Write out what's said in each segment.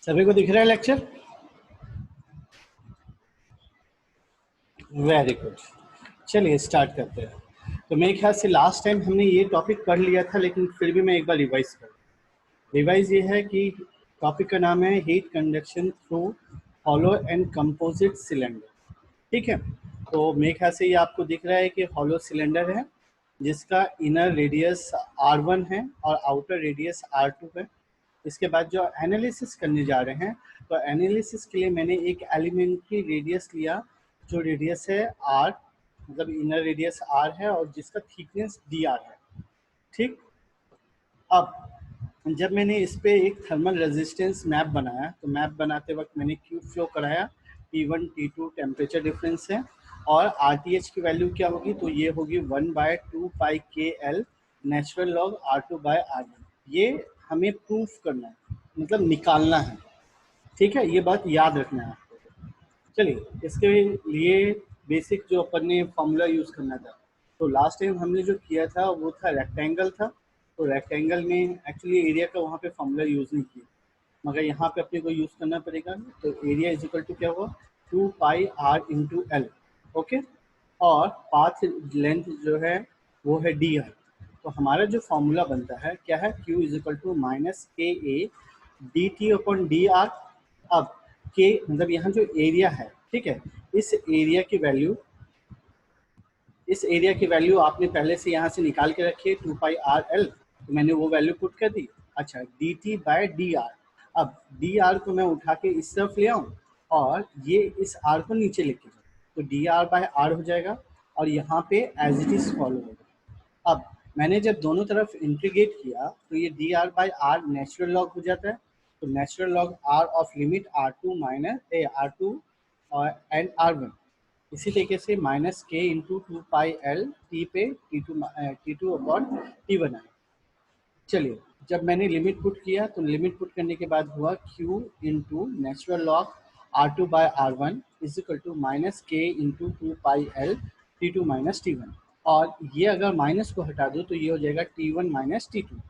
सभी को दिख रहा है लेक्चर? Very good. चलिए स्टार्ट करते हैं। तो मेरे ख्याल से लास्ट टाइम हमने ये टॉपिक पढ़ लिया था, लेकिन फिर भी मैं एक बार रिवाइज कर। रिवाइज ये है कि टॉपिक का नाम है heat conduction through hollow and composite cylinder. ठीक है, तो मेरे ख्याल से ये आपको दिख रहा है कि हॉलो सिलेंडर है जिसका इनर रेडियस R1 है और आउटर रेडियस R2 है। इसके बाद जो एनालिसिस करने जा रहे हैं, तो एनालिसिस के लिए मैंने एक एलिमेंट्री रेडियस लिया जो रेडियस है R, मतलब इनर रेडियस R है और जिसका थिकनेस dr है। ठीक, अब जब मैंने इस पे एक थर्मल रेजिस्टेंस मैप बनाया, तो मैप बनाते वक्त मैंने क्यूब फ्लो कराया, T1 T2 टेम्परेचर डिफरेंस है और RTH की वैल्यू क्या होगी, तो ये होगी 1/2 pi KL natural log R2 by R1। ये हमें प्रूफ करना है, मतलब निकालना है। ठीक है, ये बात याद रखना है आपको। चलिए, इसके लिए बेसिक जो अपन ने फॉर्मूला यूज़ करना था, तो लास्ट टाइम हमने जो किया था वो था रेक्टेंगल था। तो रेक्टेंगल में एक्चुअली एरिया का वहाँ पे फॉर्मूला यूज़ नहीं किया, मगर यहाँ पे अपने को यूज़ करना पड़ेगा। तो एरिया इज इक्वल टू क्या हुआ, 2 pi R into L. Okay, और पाथ लेंथ जो है वो है dr। तो हमारा जो फॉर्मूला बनता है क्या है, Q is equal to minus K A D T upon D R. अब के मतलब यहाँ जो एरिया है, ठीक है, इस एरिया की वैल्यू आपने पहले से यहाँ से निकाल के रखी है, 2 पाई आर एल। तो मैंने वो वैल्यू पुट कर दी। अच्छा, D T by D R. अब डी आर को मैं उठा के इस तरफ ले आऊँ और ये इस आर को नीचे लेके जाऊँ, तो डी आर बाय आर हो जाएगा और यहाँ पे एज इट इज फॉलो होगा। अब मैंने जब दोनों तरफ इंटीग्रेट किया तो ये D R by R natural log हो जाता है। तो natural log R of limit R2 minus R2 and R1। इसी तरीके से minus K into 2 pi L T पे T2 अपॉन T1 आए। चलिए, जब मैंने लिमिट पुट किया तो लिमिट पुट करने के बाद हुआ Q into natural log R2 by R1 is equal to minus K into 2 pi L T2 minus T1। और ये अगर माइनस को हटा दो तो ये हो जाएगा T1 माइनस T2।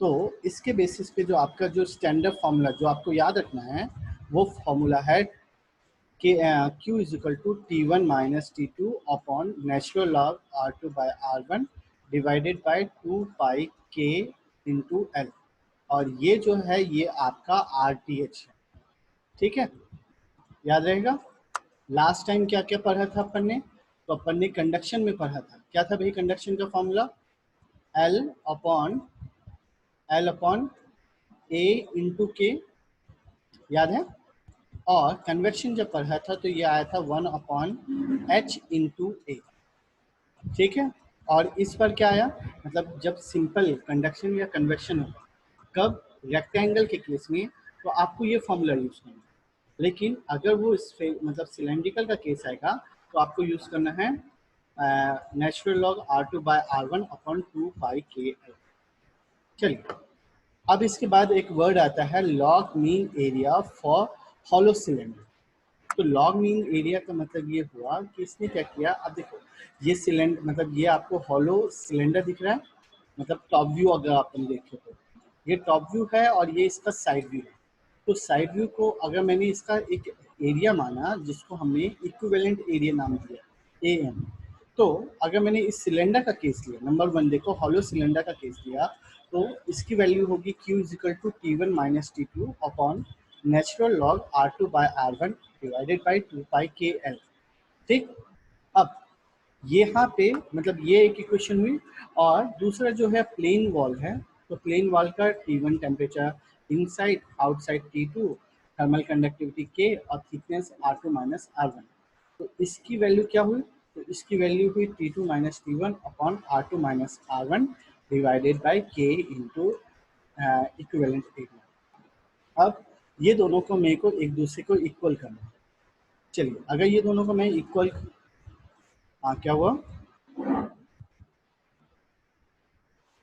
तो इसके बेसिस पे जो आपका जो स्टैंडर्ड फार्मूला जो आपको याद रखना है वो फार्मूला है कि Q is equal to T1 minus T2 upon natural log R2 by R1 divided by 2 pi K into L. और ये जो है ये आपका RTH है। ठीक है, याद रहेगा। लास्ट टाइम क्या क्या पढ़ा था अपन ने, तो अपन ने कंडक्शन में पढ़ा था, क्या था भाई कंडक्शन का formula, L upon A into के, याद है। और कन्वेक्शन जब पढ़ा था तो ये आया था 1 अपॉन H इंटू ए। ठीक है, और इस पर क्या आया, मतलब जब सिंपल कंडक्शन या कन्वेक्शन होगा, कब, रेक्टेंगल के केस में, तो आपको ये फॉर्मूला यूज करना है। लेकिन अगर वो मतलब सिलेंड्रिकल का केस आएगा तो आपको यूज करना है natural log R2 by R1 upon 2 pi K L. चलिए, अब इसके बाद एक वर्ड आता है log mean area for hollow cylinder. तो लॉग मीन एरिया का मतलब ये हुआ कि इसने क्या किया, अब देखो ये सिलेंडर, मतलब ये आपको हॉलो सिलेंडर दिख रहा है, मतलब टॉप व्यू अगर अपन देखें तो ये टॉप व्यू है और ये इसका साइड व्यू है। तो साइड व्यू को अगर मैंने इसका एक एरिया माना जिसको हमने इक्विवेलेंट एरिया नाम दिया AM, तो अगर मैंने इस सिलेंडर का केस लिया, नंबर 1 देखो हॉलो सिलेंडर का केस लिया, तो इसकी वैल्यू होगी Q is equal to T1 minus T2 upon natural log R2 by R1 divided by 2 pi K L. ठीक, अब यहाँ पे मतलब ये एक इक्वेशन हुई। और दूसरा जो है प्लेन वॉल है, तो प्लेन वॉल का T1 temperature inside outside T2 thermal conductivity K और थिकनेस R2 माइनस R1। तो इसकी वैल्यू क्या हुई, तो इसकी वैल्यू हुई T2 minus T1 upon R2 minus R1 divided by K into equivalent area. अब ये दोनों को मेरे को एक दूसरे को इक्वल करना है। चलिए, अगर ये दोनों को मैं इक्वल, हाँ क्या हुआ,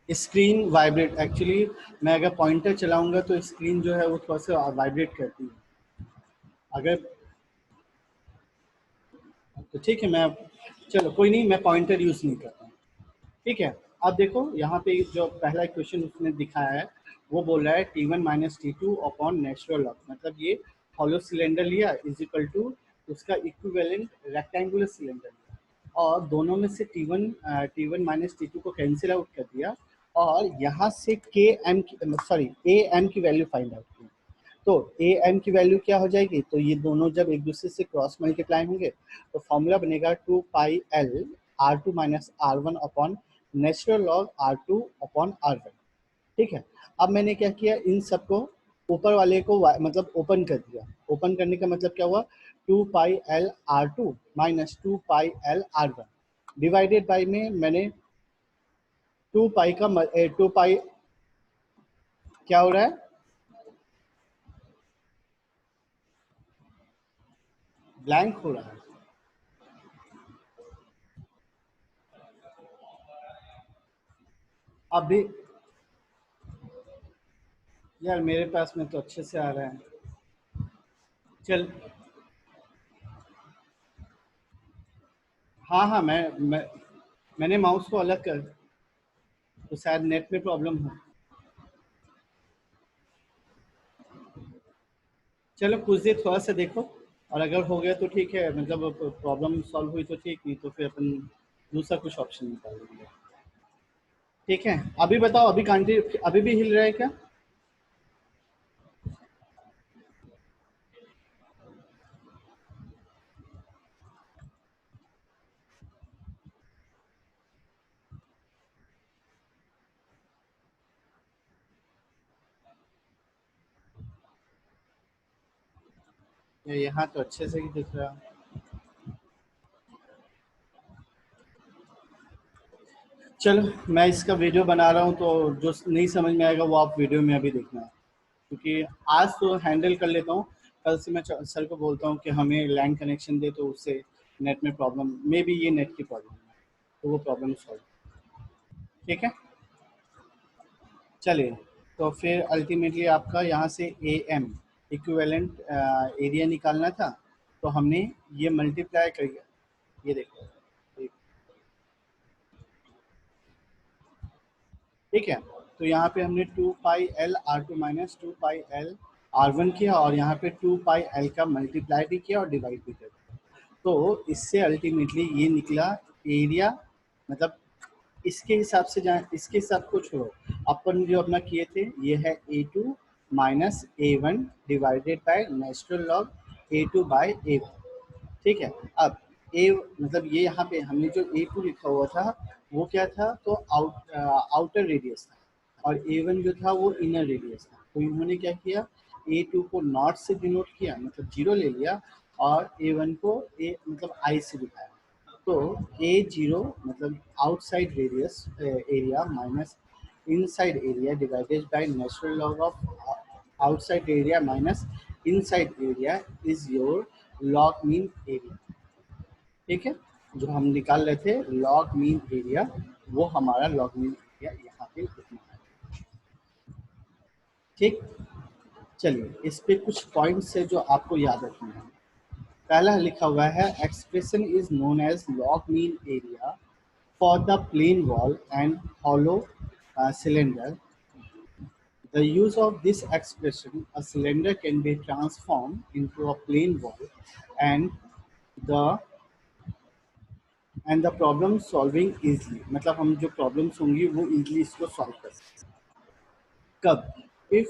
स्क्रीन वाइब्रेट, एक्चुअली मैं अगर पॉइंटर चलाऊंगा तो स्क्रीन जो है वो थोड़ा सा वाइब्रेट करती है। अगर तो ठीक है, मैं चलो कोई नहीं, मैं पॉइंटर यूज़ नहीं करता हूँ। ठीक है, अब देखो यहाँ पे जो पहला क्वेश्चन उसने दिखाया है वो बोल रहा है T1 minus T2 upon natural log, मतलब ये हॉलो सिलेंडर लिया इज इक्वल टू उसका इक्विवेलेंट रेक्टेंगुलर सिलेंडर लिया, और दोनों में से T1 माइनस T2 को कैंसिल आउट कर दिया, और यहाँ से के एम की सॉरी ए एम की वैल्यू फाइंड आउट की। तो ए एम की वैल्यू क्या हो जाएगी, तो ये दोनों जब एक दूसरे से क्रॉस मल्टीप्लाई होंगे तो फॉर्मूला बनेगा 2 pi L R2 minus R1 upon natural log R2 upon R1। ठीक है, अब मैंने क्या किया, इन सबको ऊपर वाले को मतलब ओपन कर दिया। ओपन करने का मतलब क्या हुआ, 2 pi L R2 minus 2 pi L R1 divided by में मैंने 2 पाई क्या हो रहा है, ब्लैंक हो रहा है। अभी यार मेरे पास में तो अच्छे से आ रहा है। चल, हाँ हाँ, मैंने माउस को अलग कर, तो शायद नेट में प्रॉब्लम हो। चलो कुछ देर थोड़ा सा देखो, और अगर हो गया तो ठीक है, मतलब प्रॉब्लम सॉल्व हुई तो ठीक, नहीं तो फिर अपन दूसरा कुछ ऑप्शन निकाल लेंगे। ठीक है, अभी बताओ, अभी कांटी अभी भी हिल रहा है क्या? यहाँ तो अच्छे से ही दिख रहा है। चलो, मैं इसका वीडियो बना रहा हूँ, तो जो नहीं समझ में आएगा वो आप वीडियो में अभी देखना है, क्योंकि आज तो हैंडल कर लेता हूँ, कल से मैं सर को बोलता हूँ कि हमें लैंड कनेक्शन दे, तो उससे नेट में प्रॉब्लम, मे बी ये नेट की प्रॉब्लम है, तो वो प्रॉब्लम सॉल्व। ठीक है, चलिए। तो फिर अल्टीमेटली आपका यहाँ से ए एम इक्विवेलेंट एरिया निकालना था, तो हमने ये मल्टीप्लाई कर, ये देखो, ठीक है। तो यहाँ पे हमने 2 pi L R2 minus 2 pi L R1 किया, और यहाँ पे 2 पाई एल का मल्टीप्लाई भी किया और डिवाइड भी कर दिया। तो इससे अल्टीमेटली ये निकला एरिया, मतलब इसके हिसाब से जाए, इसके हिसाब को छोड़ो, अपन जो अपना किए थे ये है A2 minus A1 divided by natural log A2 by A1। ठीक है, अब ए मतलब ये यहाँ पे हमने जो A2 लिखा हुआ था वो क्या था, तो आउटर रेडियस था, और A1 जो था वो इनर रेडियस था। तो इन्होंने क्या किया, A2 को नॉट से डिनोट किया, मतलब जीरो ले लिया, और A1 को ए मतलब आई से दिखाया। तो A0 मतलब outside radius area minus inside area divided by natural log of outside area minus inside area is your log mean area. ठीक है, जो हम निकाल रहे थे लॉग मीन एरिया, वो हमारा लॉग मीन एरिया यहाँ पे लिखना है। ठीक, चलिए इस पे कुछ पॉइंट्स है जो आपको याद रखना है। पहला लिखा हुआ है, expression is known as log mean area for the plain wall and hollow cylinder. The use of this expression, a cylinder can be transformed into a plain wall, and the the problem solving easily, मतलब हम जो problems होंगी वो easily इसको solve कर सकते हैं। कब, if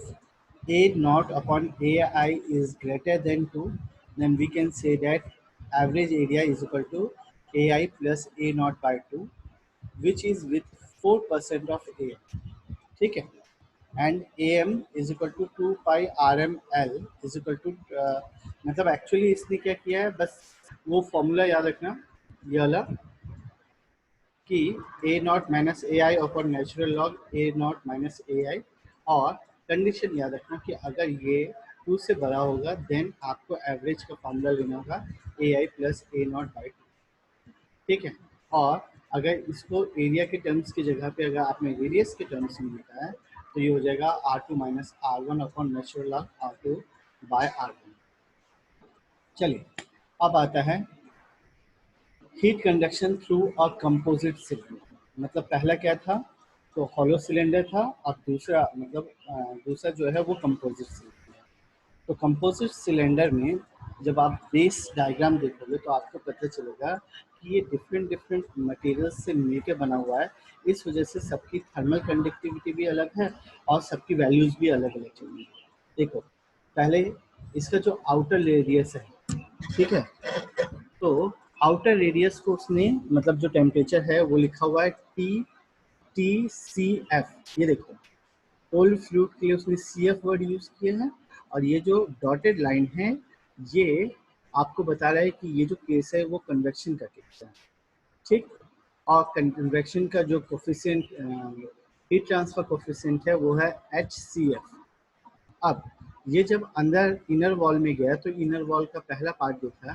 a naught upon ai is greater than 2, then we can say that average area is equal to ai plus a naught by 2, which is with 4% of a। ठीक है, and A M is equal to 2 pi R M L is equal to, मतलब actually इसने क्या किया है, बस वो formula याद रखना, ये वाला, कि A naught minus A I upon natural log A naught minus A I, और कंडीशन याद रखना कि अगर ये 2 से बड़ा होगा देन आपको एवरेज का फॉर्मूला लेना होगा ए आई प्लस ए नॉट बाई 2। ठीक है, और अगर इसको एरिया के टर्म्स की जगह पे अगर आपने रेडियस के टर्म्स में लिखा है, तो ये हो जाएगा R2 minus R1 upon natural log R2 by R1। चलिए, अब आता है heat conduction through a composite cylinder. मतलब पहला क्या था, तो हॉलो सिलेंडर था, और दूसरा मतलब दूसरा जो है वो कंपोजिट सिलेंडर। तो कंपोजिट सिलेंडर में जब आप बेस डायग्राम देखोगे तो आपको पता चलेगा कि ये डिफरेंट डिफरेंट मटेरियल्स से मिलकर बना हुआ है। इस वजह से सबकी थर्मल कंडक्टिविटी भी अलग है और सबकी वैल्यूज़ भी अलग अलग चाहिए। देखो, पहले इसका जो आउटर रेडियस है, ठीक है, तो आउटर रेडियस को उसने मतलब जो टेम्परेचर है वो लिखा हुआ है TCF। ये देखो, कोल्ड फ्लूइड के लिए उसने CF वर्ड यूज किया है, और ये जो डॉटेड लाइन है ये आपको बता रहा है कि ये जो केस है वो कन्वेक्शन का केस है, ठीक। और कन्वेक्शन का जो कोफिशिएंट हीट ट्रांसफर कोफिशिएंट है वो है HCF। अब ये जब अंदर इनर वॉल में गया तो इनर वॉल का पहला पार्ट देखा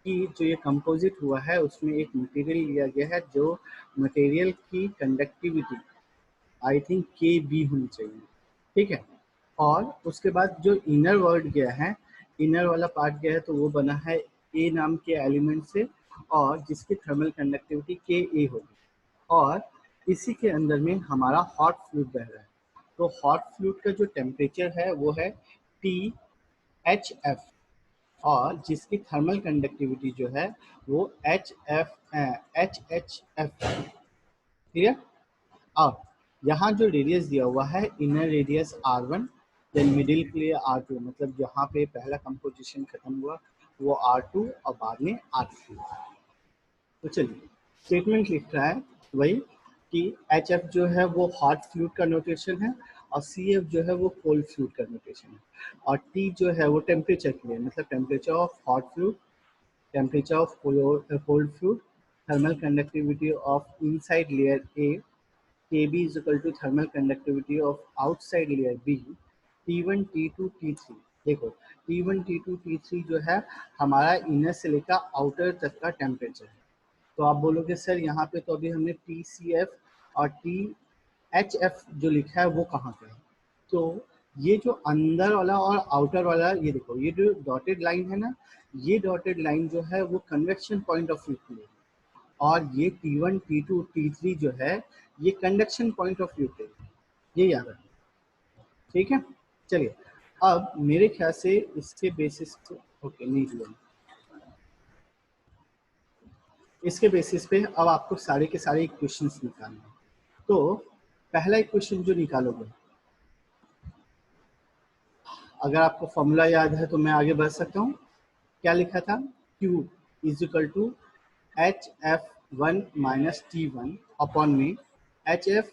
कि जो ये कंपोजिट हुआ है उसमें एक मटेरियल लिया गया है, जो मटेरियल की कंडक्टिविटी आई थिंक KB होनी चाहिए, ठीक है। और उसके बाद जो इनर वर्ड गया है, इनर वाला पार्ट गया है तो वो बना है A नाम के एलिमेंट से, और जिसकी थर्मल कंडक्टिविटी KA होगी। और इसी के अंदर में हमारा हॉट फ्लूइड बह रहा है। तो हॉट फ्लूइड का जो टेम्परेचर है वो है THF, और जिसकी थर्मल कंडक्टिविटी जो है वो HHF। क्लियर? अब यहाँ जो रेडियस दिया हुआ है, inner radius R1, then middle के लिए R2, मतलब जहाँ पे पहला कंपोजिशन खत्म हुआ वो R2 और बाद में R3। तो चलिए, स्टेटमेंट लिख रहा है वही कि HF जो है वो हॉट फ्लूइड का नोटेशन है, और CF जो है वो कोल्ड फ्लूइड का नोटेशन है, और T जो है वो टेम्परेचर के लिए, मतलब temperature of hot fluid, temperature of cold fluid, thermal conductivity of inside layer A, Kb is equal to thermal conductivity of outside layer B, T1, T2, T3। देखो, T1, T2, T3 जो है हमारा inner से लेकर outer तक का temperature है। तो आप बोलोगे सर यहाँ पे तो अभी हमने TCF और THF जो लिखा है वो कहाँ पे है? तो ये जो अंदर वाला और आउटर वाला, ये देखो, ये जो डॉटेड लाइन है ना, ये डॉटेड लाइन जो है वो कन्वेक्शन पॉइंट ऑफ व्यू के लिए, और ये T1, T2, T3 जो है ये कंडक्शन पॉइंट ऑफ व्यू के लिए, ये याद रखना, ठीक है। चलिए, अब मेरे ख्याल से इसके बेसिस पे, ओके नहीं हुआ, इसके बेसिस पे अब आपको सारे के सारे इक्वेशंस निकालने हैं। तो पहला इक्वेशन जो निकालोगे, अगर आपको फॉर्मूला याद है तो मैं आगे बढ़ सकता हूँ। क्या लिखा था? Q is equal to HF1 minus T1 upon में HF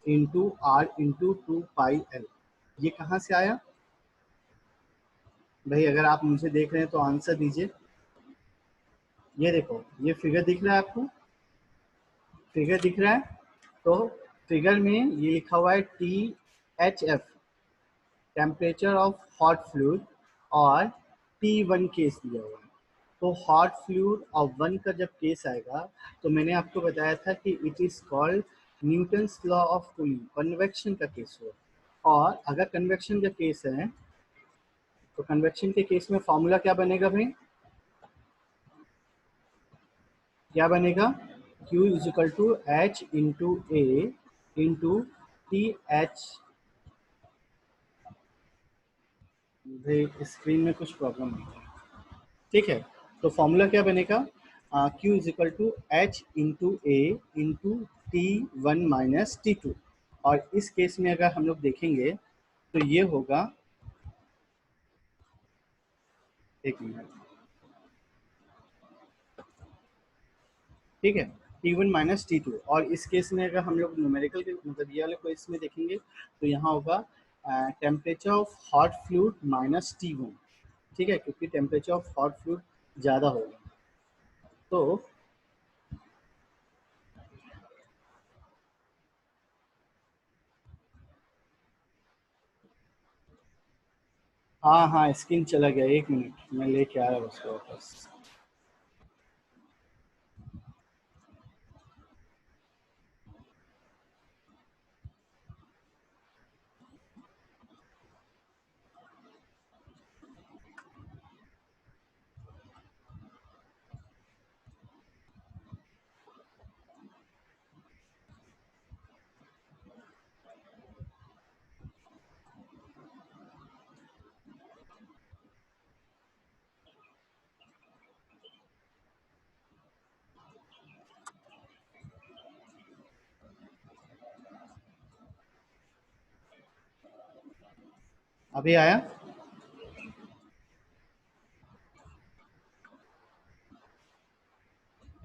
into R into 2πL। ये कहाँ से आया भाई? अगर आप मुझे देख रहे हैं तो आंसर दीजिए। ये देखो, ये फिगर दिख रहा है आपको? फिगर दिख रहा है? तो फिगर में ये लिखा हुआ है THF, temperature of hot fluid, और T1 केस दिया हुआ है। तो हॉट फ्लूइड और 1 का जब केस आएगा तो मैंने आपको बताया था कि it is called Newton's law of cooling, convection का केस हुआ। और अगर कन्वेक्शन का केस है तो कन्वेक्शन के केस में फॉर्मूला क्या बनेगा भाई? क्या बनेगा? Q is equal to H into A into TH। Screen में कुछ प्रॉब्लम है, ठीक है। तो फॉर्मूला क्या बनेगा? Q is equal to H into A into T1 minus T2। और इस केस में अगर हम लोग देखेंगे तो ये होगा, एक मिनट, ठीक है, T1 माइनस T2। और इस केस में अगर हम लोग न्यूमेरिकल के मतलब ये वाले केस में देखेंगे तो यहाँ होगा temperature of hot fluid minus T1, ठीक है, क्योंकि टेम्परेचर ऑफ हॉट फ्लूइड ज़्यादा होगा। तो हाँ हाँ, स्क्रीन चला गया, एक मिनट मैं लेके आ रहा हूँ उसको वापस। अभी आया?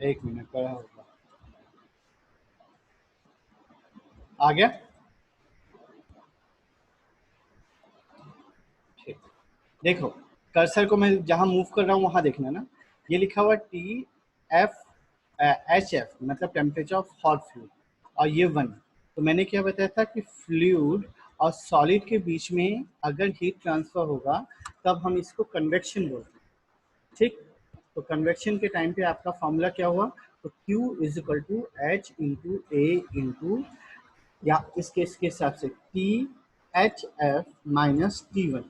एक मिनट पर होगा, आ गया? ठीक, देखो कर्सर को मैं जहां मूव कर रहा हूँ वहां देखना ना, ये लिखा हुआ टी एफ एच एफ मतलब टेम्परेचर ऑफ हॉट फ्लूइड, और ये 1। तो मैंने क्या बताया था कि फ्लूइड और सॉलिड के बीच में अगर हीट ट्रांसफर होगा तब हम इसको कन्वेक्शन बोलते हैं। ठीक, तो कन्वेक्शन के टाइम पे आपका फॉर्मूला क्या हुआ, तो Q is equal to H into A into, या इस केस के हिसाब से T H F minus T1।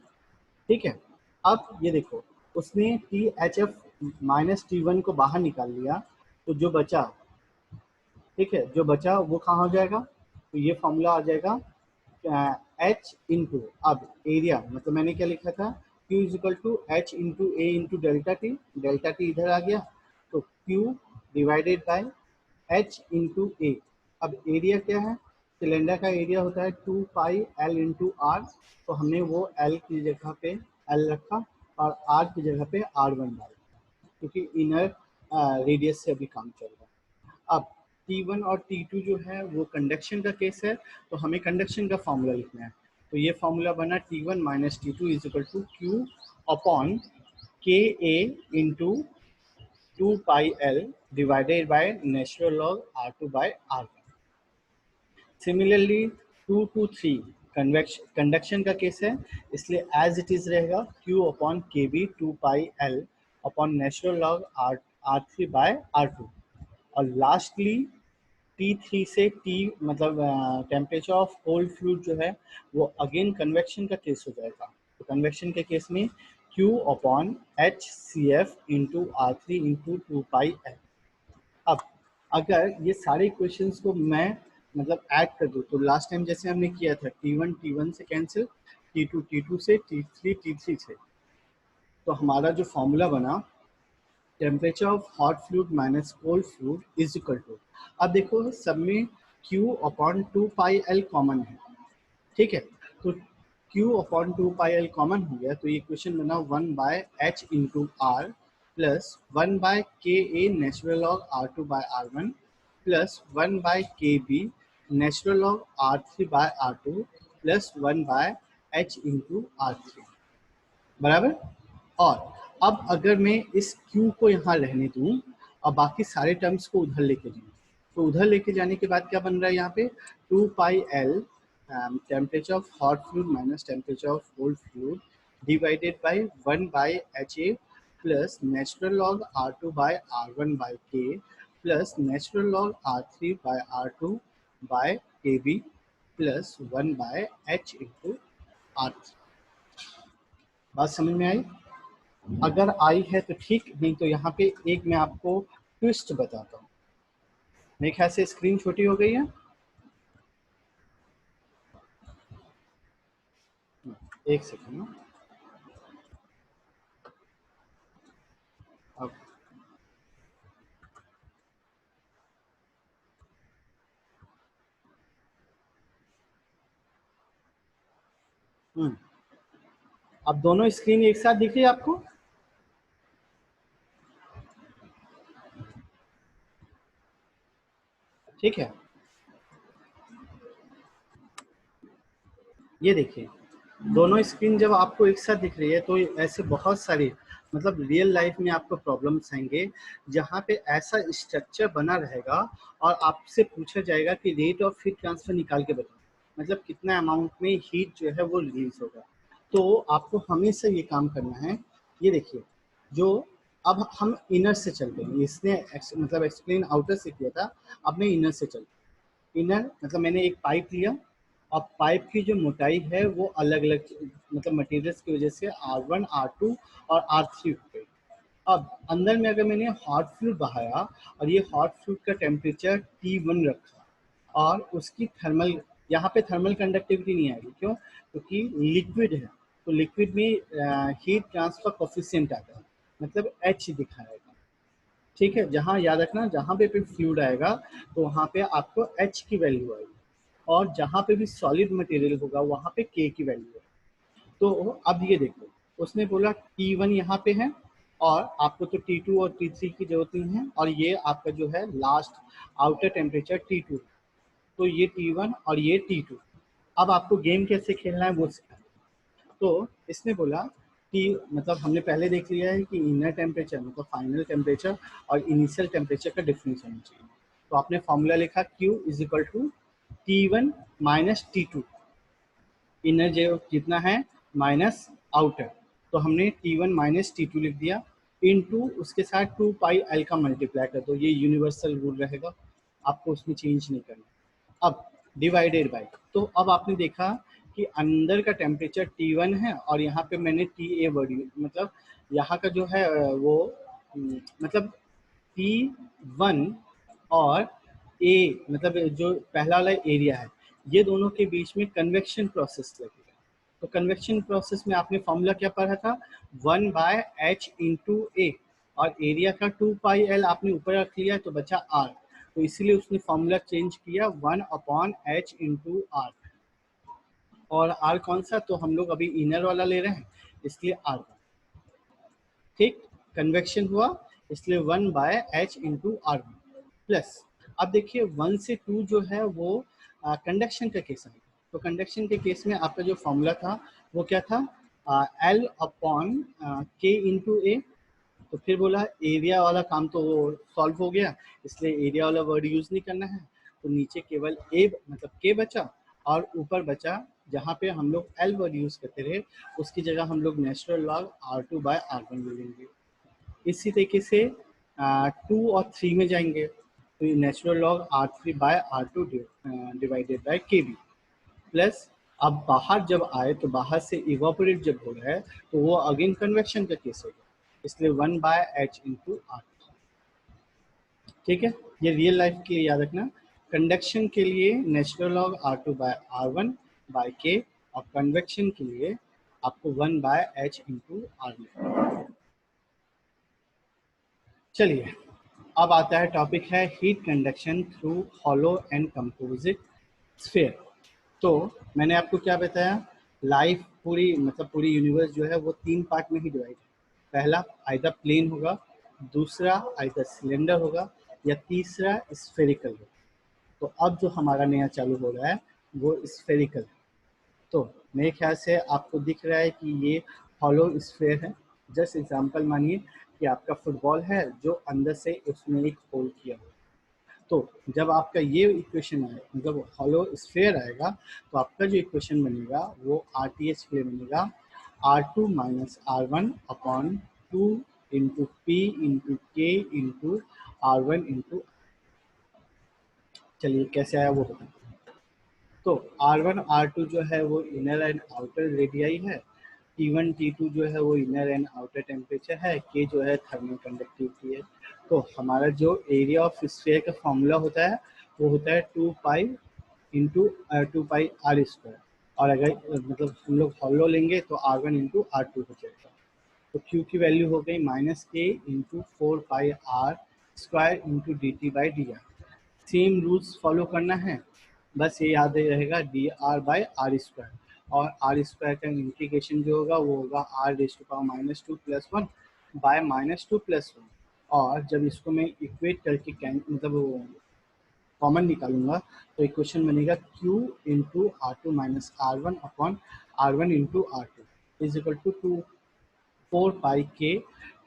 ठीक है, अब ये देखो उसने T H F minus T1 को बाहर निकाल लिया, तो जो बचा, ठीक है, जो बचा वो कहाँ हो जाएगा, तो ये फॉर्मूला आ जाएगा एच इंटू, अब एरिया मतलब मैंने क्या लिखा था, Q is equal to H into A into delta T इधर आ गया, तो Q divided by H into A. अब एरिया क्या है, सिलेंडर का एरिया होता है 2 पाई L इंटू आर, तो हमने वो L की जगह पे L रखा और R की जगह पे R1 डाला, क्योंकि इनर रेडियस से अभी काम चल रहा है। अब T1 और T2 जो है वो कंडक्शन का केस है, तो हमें कंडक्शन का फॉर्मूला लिखना है। तो ये फॉर्मूला बना T1 minus T2 is equal to Q upon K A into 2 pi L divided by natural log R2 by R1। Similarly 2 to 3 conduction का केस है, इसलिए एज इट इज रहेगा Q upon K B 2 pi L upon natural log R3 by R2। और lastly T3 से T मतलब temperature of cold fluid जो है वो अगेन कन्वेक्शन का केस हो जाएगा, तो कन्वेक्शन के केस में Q upon H C F into R three into 2 pi L। अब अगर ये सारे क्वेश्चंस को मैं मतलब ऐड कर दूँ, तो लास्ट टाइम जैसे हमने किया था T1 से कैंसिल, T2 से, T3 से, तो हमारा जो फॉर्मूला बना temperature of hot fluid minus cold fluid is equal to, अब देखो सब में Q upon 2 pi L common है। ठीक है, तो Q upon 2 pi L common हो गया, तो ये क्वेश्चन बना 1/h into R plus 1/Ka natural log R2/R1 plus 1/Kb natural log R3/R2 plus 1/h into R3 बराबर। और अब अगर मैं इस Q को यहाँ रहने दूँ और बाकी सारे टर्म्स को उधर लेके जाऊँ, तो उधर लेके जाने के बाद क्या बन रहा है यहाँ पे 2 pi L temperature of hot fluid minus temperature of cold fluid divided by 1/HA plus natural log R2/R1/K plus natural log R3/R2 by KB plus 1/h into R3। बात समझ में आई? अगर आई है तो ठीक, नहीं तो यहाँ पे एक मैं आपको ट्विस्ट बताता हूँ। मेरे ख्याल से स्क्रीन छोटी हो गई है, एक सेकंड ना। अब अब दोनों स्क्रीन एक साथ दिख रही है आपको? ठीक है, ये देखिए दोनों स्क्रीन जब आपको एक साथ दिख रही है तो ऐसे बहुत सारी मतलब रियल लाइफ में आपको प्रॉब्लम्स आएंगे जहाँ पे ऐसा स्ट्रक्चर बना रहेगा और आपसे पूछा जाएगा कि रेट ऑफ हीट ट्रांसफर निकाल के बताओ, मतलब कितना अमाउंट में हीट जो है वो रिलीज होगा। तो आपको हमेशा ये काम करना है। ये देखिए, जो अब हम इनर से चलते हैं, इसने मतलब एक्सप्लेन आउटर से किया था, अब मैं इनर से चलता हूँ। इनर मतलब मैंने एक पाइप लिया, अब पाइप की जो मोटाई है वो अलग अलग मतलब मटेरियल्स की वजह से R1 R2 और R3 हो गई। अब अंदर में अगर मैंने हॉट फ्लूइड बहाया और ये हॉट फ्लूइड का टेम्परेचर T1 रखा और उसकी थर्मल, यहाँ पे थर्मल कंडक्टिविटी नहीं आएगी, क्यों, क्योंकि लिक्विड है, तो लिक्विड में हीट ट्रांसफर कोफिशिएंट आता है, मतलब H दिखाएगा। ठीक है, जहाँ याद रखना जहाँ पे फ्लूइड आएगा तो वहाँ पे आपको H की वैल्यू आएगी, और जहाँ पे भी सॉलिड मटेरियल होगा वहाँ पे K की वैल्यू है। तो अब ये देखो, उसने बोला T1 यहाँ पे है और आपको तो T2 और T3 की जरूरत नहीं है, और ये आपका जो है लास्ट आउटर टेम्परेचर T2, तो ये T1 और ये T2। अब आपको गेम कैसे खेलना है वो सिखाना। तो इसने बोला कि मतलब हमने पहले देख लिया है कि इनर टेम्परेचर मतलब फाइनल टेम्परेचर और इनिशियल टेम्परेचर का डिफरेंस होना चाहिए। तो आपने फॉर्मूला लिखा Q is equal to T1 minus T2, inner जो कितना है माइनस आउटर, तो हमने T1 माइनस T2 लिख दिया, इनटू उसके साथ 2 पाई एल का मल्टीप्लाई कर दो, ये यूनिवर्सल रूल रहेगा, आपको उसमें चेंज नहीं करना। अब डिवाइडेड बाई, तो अब आपने देखा कि अंदर का टेम्परेचर T1 है और यहाँ पे मैंने TA वर्ड मतलब यहाँ का जो है वो मतलब T1 और A मतलब जो पहला वाला एरिया है, ये दोनों के बीच में कन्वेक्शन प्रोसेस लगेगा। तो कन्वेक्शन प्रोसेस में आपने फॉर्मूला क्या पढ़ा था, 1/h इंटू ए, और एरिया का 2 पाई एल आपने ऊपर रख लिया तो बचा r, तो इसीलिए उसने फॉर्मूला चेंज किया 1/h इंटू आर। और r कौन सा, तो हम लोग अभी इनर वाला ले रहे हैं इसलिए r, ठीक, कन्वेक्शन हुआ इसलिए 1/h इंटू आर प्लस। अब देखिए 1 से 2 जो है वो कंडक्शन का केस है, तो कंडक्शन के केस में आपका जो फॉर्मूला था वो क्या था, L अपॉन के इंटू ए। तो फिर बोला एरिया वाला काम तो वो सॉल्व हो गया, इसलिए एरिया वाला वर्ड यूज़ नहीं करना है, तो नीचे केवल ए मतलब के बचा, और ऊपर बचा जहाँ पे हम लोग एल वर्ड यूज़ करते रहे उसकी जगह हम लोग नेचुरल लॉग R2/R1 ले लेंगे। इसी तरीके से 2 और 3 में जाएंगे तो natural log R3/R2 divided by के बी प्लस। अब बाहर जब आए तो बाहर से इवापोरेट जब हो रहा है तो वो अगेन कन्वेक्शन का केस होगा, इसलिए 1/h इंटू आर। ठीक है, ये रियल लाइफ के लिए याद रखना, कंडक्शन के लिए नेचुरल लॉग R2/R1 बाय के, और कन्वेक्शन के लिए आपको 1/h इंटू आर मिलेगा। चलिए अब आता है टॉपिक है heat conduction through hollow and composite sphere. तो मैंने आपको क्या बताया, लाइफ पूरी मतलब पूरी यूनिवर्स जो है वो 3 पार्ट में ही डिवाइड है। पहला आइदर प्लेन होगा, दूसरा आइदर सिलेंडर होगा, या तीसरा स्फेरिकल होगा। तो अब जो हमारा नया चालू हो रहा है वो स्फेरिकल है। तो मेरे ख्याल से आपको दिख रहा है कि ये हॉलो स्फेयर है। जस्ट एग्जांपल मानिए कि आपका फुटबॉल है जो अंदर से उसमें एक होल किया हुआ है। तो जब आपका ये इक्वेशन आए मतलब हॉलो स्फेयर आएगा तो आपका जो इक्वेशन बनेगा वो RTH के लिए बनेगा R2 minus R1 upon 2 into P into के इंटू R1 इंटू। चलिए कैसे आया वो बताएं। तो R1 R2 जो है वो इनर एंड आउटर रेडियाई है, T1 T2 जो है वो इनर एंड आउटर टेम्परेचर है, K जो है थर्मल कंडक्टिविटी है। तो हमारा जो एरिया ऑफ स्फीयर का फॉर्मूला होता है वो होता है 2 pi into 2 pi R square, और अगर मतलब हम लोग हॉलो लेंगे तो R1 इंटू R2 हो जाएगा। तो Q की वैल्यू हो गई -K into 4 pi R square into dt/dr। Same rules follow करना है, बस ये याद रहेगा dr/r², और आर स्क्वायर का इंटीग्रेशन जो होगा वो होगा r⁻² + 1 बाय -2 + 1। और जब इसको मैं इक्वेट करके मतलब कॉमन निकालूंगा तो इक्वेशन बनेगा Q into R2 minus R1 upon R1 into R2 is equal to 4 pi K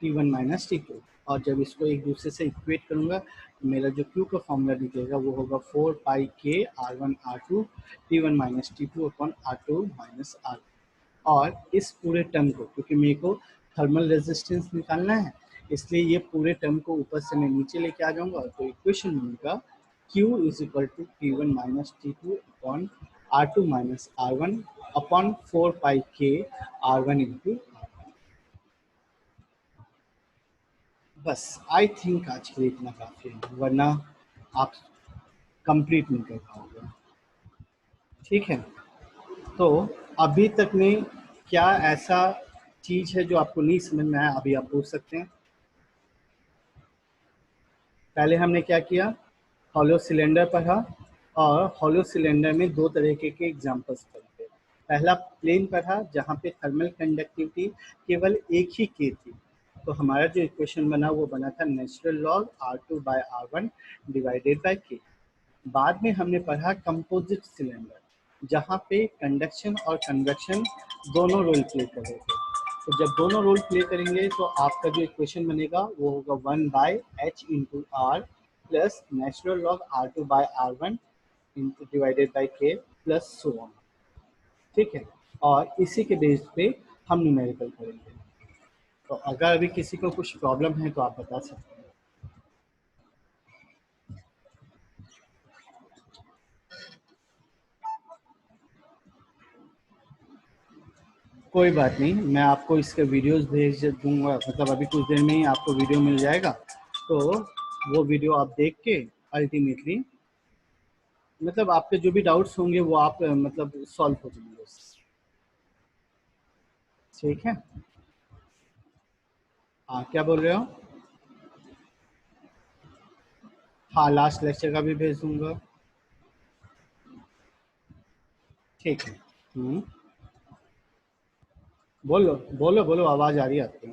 T1 minus T2। और जब इसको एक दूसरे से इक्वेट करूंगा तो मेरा जो Q का फॉर्मूला निकलेगा वो होगा 4 pi K R1 R2 T1 minus T2 upon R2 minus R। और इस पूरे टर्म को क्योंकि मेरे को थर्मल रेजिस्टेंस निकालना है इसलिए ये पूरे टर्म को ऊपर से मैं नीचे लेके आ जाऊंगा, तो इक्वेशन बनेगा Q is equal to T1 minus T2 upon R2 minus R1 upon 4 pi K R1 into. बस आई थिंक आज के लिए इतना काफ़ी है, वरना आप कंप्लीट नहीं कर पाओगे। ठीक है, तो अभी तक में क्या ऐसा चीज़ है जो आपको नहीं समझ में आया, अभी आप पूछ सकते हैं। पहले हमने क्या किया, हॉलो सिलेंडर पढ़ा, और हॉलो सिलेंडर में दो तरीके के एग्जांपल्स पढ़े। पहला प्लेन पर था जहाँ पे थर्मल कंडक्टिविटी केवल एक ही के थी, तो हमारा जो इक्वेशन बना वो बना था natural log R2/R1 divided by के। बाद में हमने पढ़ा कंपोजिट सिलेंडर, जहाँ पे कंडक्शन और कन्वेक्शन दोनों रोल प्ले कर रहे थे। तो जब दोनों रोल प्ले करेंगे तो आपका जो इक्वेशन बनेगा वो होगा 1/h/r plus natural log R2/R1 divided by के प्लस सो ऑन। ठीक है, और इसी के बेस पे हम न्यूमेरिकल करेंगे। तो अगर अभी किसी को कुछ प्रॉब्लम है तो आप बता सकते हैं। कोई बात नहीं, मैं आपको इसके वीडियोस भेज दूंगा, मतलब अभी कुछ देर में ही आपको वीडियो मिल जाएगा, तो वो वीडियो आप देख के अल्टीमेटली मतलब आपके जो भी डाउट्स होंगे वो आप मतलब सॉल्व हो जाएंगे उससे। ठीक है, हाँ क्या बोल रहे हो? हाँ लास्ट लेक्चर का भी भेज दूंगा। ठीक है। बोलो बोलो बोलो, आवाज़ आ रही है आपकी।